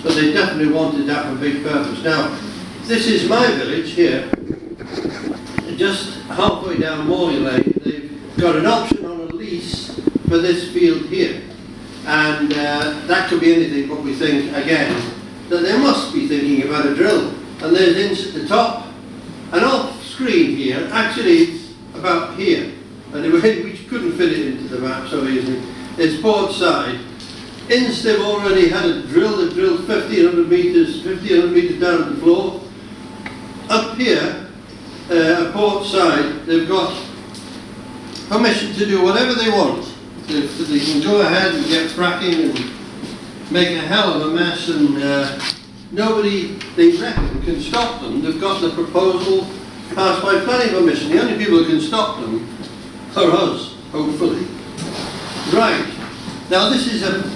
But they definitely wanted that for a big purpose. Now, this is my village here, just halfway down Morley Lane. They've got an option on a lease for this field here. And that could be anything, but we think, again, that they must be thinking about a drill. And there's Ince at the top, and off screen here, actually it's about here. And which couldn't fit it into the map so easily. It's port side. Instead already had a drill that drilled 1,500 meters down to the floor. Up here, port side, they've got permission to do whatever they want. They can go ahead and get fracking and make a hell of a mess, and nobody, they reckon, can stop them. They've got the proposal passed by planning permission. The only people who can stop them are us, hopefully. Right, now this is a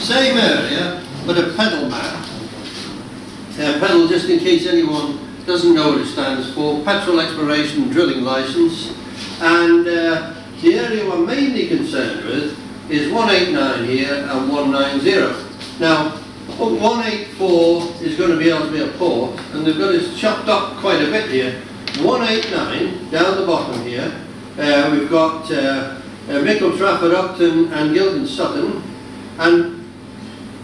same area, but a pedal map. Pedal, just in case anyone doesn't know what it stands for, Petrol Exploration Drilling License. And the area we're mainly concerned with is 189 here and 190. Now, 184 is going to be able to be a port, and they've got it chopped up quite a bit here. 189, down the bottom here, we've got Mickle, Trafford, Upton and Gilton Sutton, and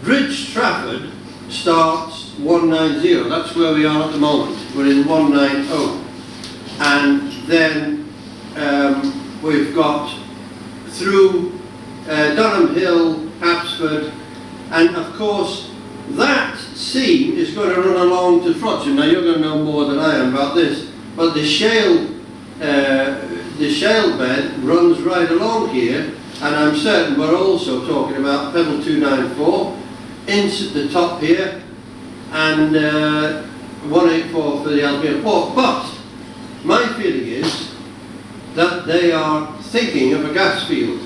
Bridge Trafford starts 190, that's where we are at the moment, we're in 190. And then we've got through Dunham Hill, Absford, and of course that seam is going to run along to Frodsham. Now you're going to know more than I am about this, but the shale bed runs right along here, and I'm certain we're also talking about Pedal 294, into the top here, and 184 for the Albion port. But my feeling is that they are thinking of a gas field,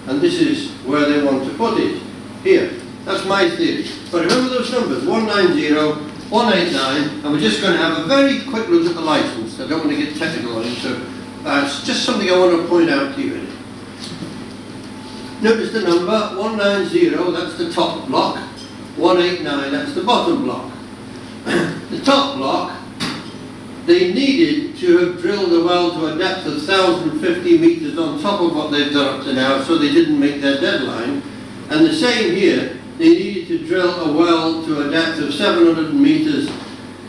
and this is where they want to put it, here. That's my theory. But remember those numbers, 190, 189, and we're just going to have a very quick look at the license. I don't want to get technical on it, so it's just something I want to point out to you. Notice the number, 190, that's the top block, 189, that's the bottom block. The top block, they needed to have drilled a well to a depth of 1,050 metres on top of what they've done up to now, so they didn't make their deadline. And the same here, they needed to drill a well to a depth of 700 metres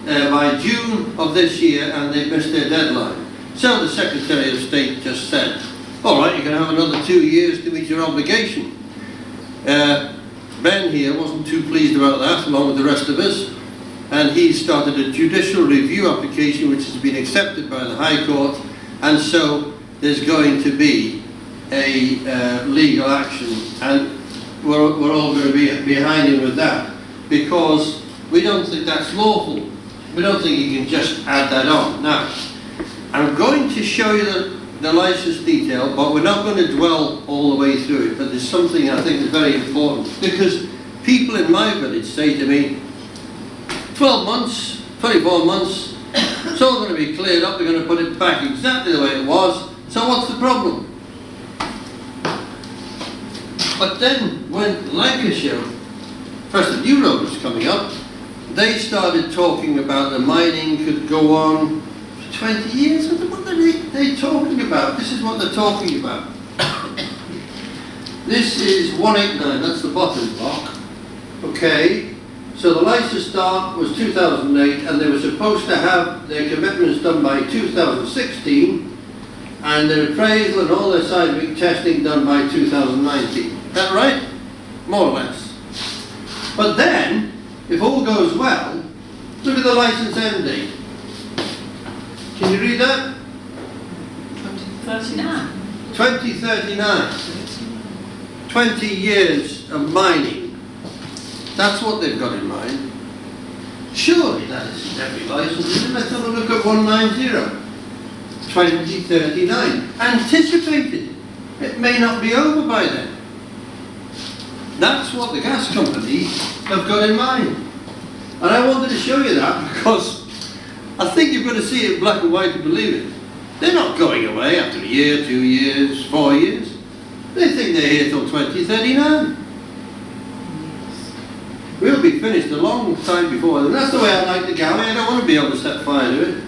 by June of this year, and they missed their deadline. So the Secretary of State just said, all right, you can have another 2 years to meet your obligation. Ben here wasn't too pleased about that, along with the rest of us, and he started a judicial review application which has been accepted by the High Court, and so there's going to be a legal action, and we're all going to be behind him with that, because we don't think that's lawful. We don't think you can just add that on. Now, I'm going to show you the license detail, but we're not going to dwell all the way through it, but there's something I think is very important, because people in my village say to me, 12 months, 24 months, it's all going to be cleared up, we're going to put it back exactly the way it was, so what's the problem? But then when Lancashire, first the new road was coming up, they started talking about the mining could go on for 20 years. What are they talking about? This is what they're talking about. This is 189, that's the bottom block. Okay, so the license start was 2008, and they were supposed to have their commitments done by 2016, and their appraisal and all their seismic testing done by 2019. Is that right? More or less. But then, if all goes well, look at the license end date. Can you read that? 2039. 2039. 20 years of mining. That's what they've got in mind. Surely that isn't every license, is it? Let's have a look at 190. 2039. Anticipated. It may not be over by then. That's what the gas companies have got in mind. And I wanted to show you that because I think you've got to see it black and white to believe it. They're not going away after a year, 2 years, 4 years. They think they're here till 2039. We'll be finished a long time before them. That's the way I like the galley. I don't want to be able to set fire to it.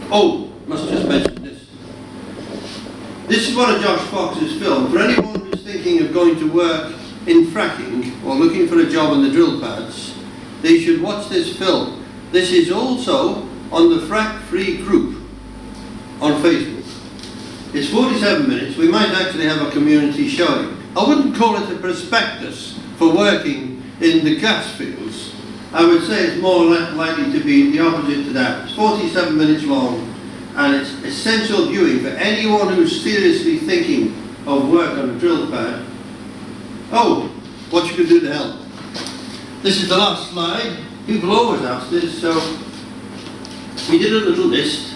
Oh, must just mention this. This is one of Josh Fox's films. For anyone who's thinking of going to work in fracking or looking for a job on the drill pads, they should watch this film. This is also on the Frack Free group on Facebook. It's 47 minutes. We might actually have a community showing. I wouldn't call it a prospectus for working in the gas fields. I would say it's more likely to be the opposite to that. It's 47 minutes long, and it's essential viewing for anyone who's seriously thinking of work on a drill pad. Oh, what you can do to help. This is the last slide. People always ask this, so we did a little list.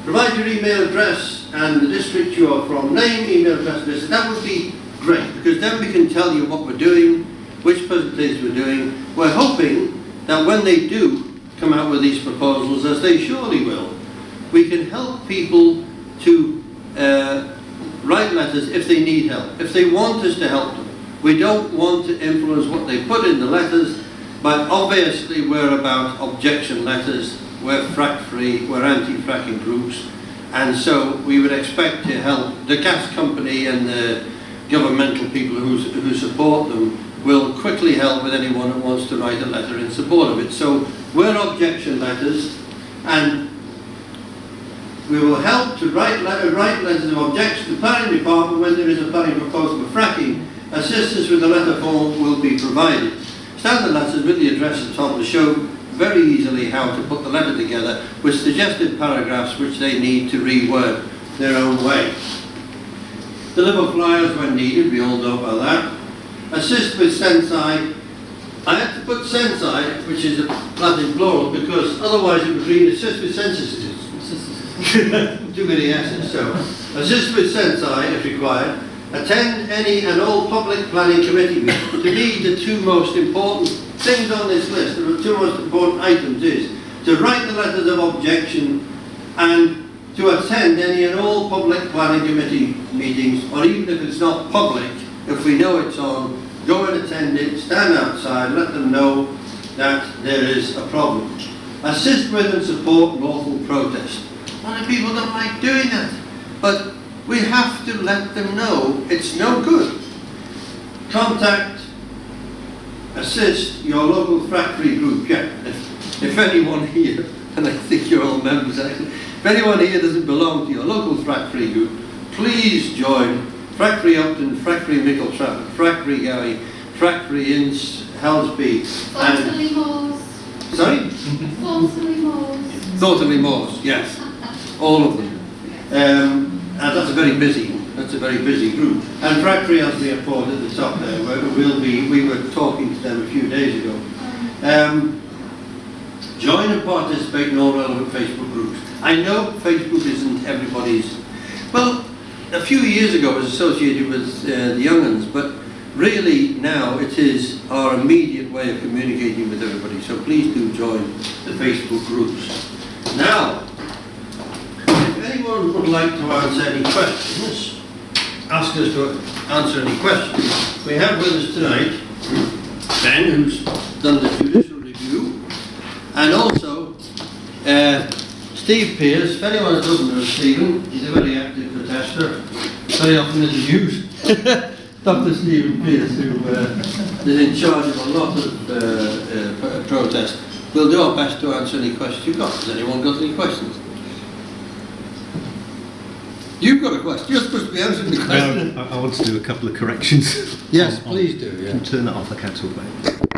Provide your email address and the district you are from, name, email address, list. That would be great, because then we can tell you what we're doing, which presentations we're doing. We're hoping that when they do come out with these proposals, as they surely will, we can help people to write letters if they need help, if they want us to help them. We don't want to influence what they put in the letters, but obviously we're about objection letters, we're frack free, we're anti-fracking groups, and so we would expect to help the gas company and the governmental people who support them will quickly help with anyone who wants to write a letter in support of it. So we're objection letters, and we will help to write letters of objection to the planning department when there is a planning proposal for fracking. Assistance with the letter form will be provided. Standard letters with the address at the top will show very easily how to put the letter together with suggested paragraphs which they need to reword their own way. Deliver flyers when needed, we all know about that. Assist with sensi. I had to put sensi, which is a Latin plural, because otherwise it would read assist with censuses. Too many S's. So, assist with sensi if required. Attend any and all public planning committee meetings. To me, the two most important things on this list, the two most important items is to write the letters of objection and to attend any and all public planning committee meetings, or even if it's not public, if we know it's on, go and attend it, stand outside, let them know that there is a problem. Assist with and support lawful protest. A lot of people don't like doing that, but we have to let them know it's no good. Contact, assist your local Frack Free group. Yeah, if anyone here, and I think you're all members actually, if anyone here doesn't belong to your local Frack Free group, please join Frack Free Upton, Frack Free Bridge Trafford, Frack Free Gary, Frack Free Inns, Helsby, Thorntonley Moors. Sorry? Thorntonley Moors. Thorntonley Moors, yes. All of them. And that's a very busy group. And Frack Free has the report at the top there, where we were talking to them a few days ago. Join and participate in all relevant Facebook groups. I know Facebook isn't everybody's, well, a few years ago it was associated with the young uns, but really now it is our immediate way of communicating with everybody. So please do join the Facebook groups. Now, if anyone would like to answer any questions, ask us to answer any questions. We have with us tonight Ben, who's done the judicial review, and also Steve Pearce. If anyone doesn't know Stephen, he's a very active protester, very often in the news. Dr. Stephen Pearce, who is in charge of a lot of protests. We'll do our best to answer any questions you've got. Has anyone got any questions? You've got a question. You're supposed to be answering the question. I want to do a couple of corrections. Yes, please do. Yeah. Can you turn that off? I can't talk about it.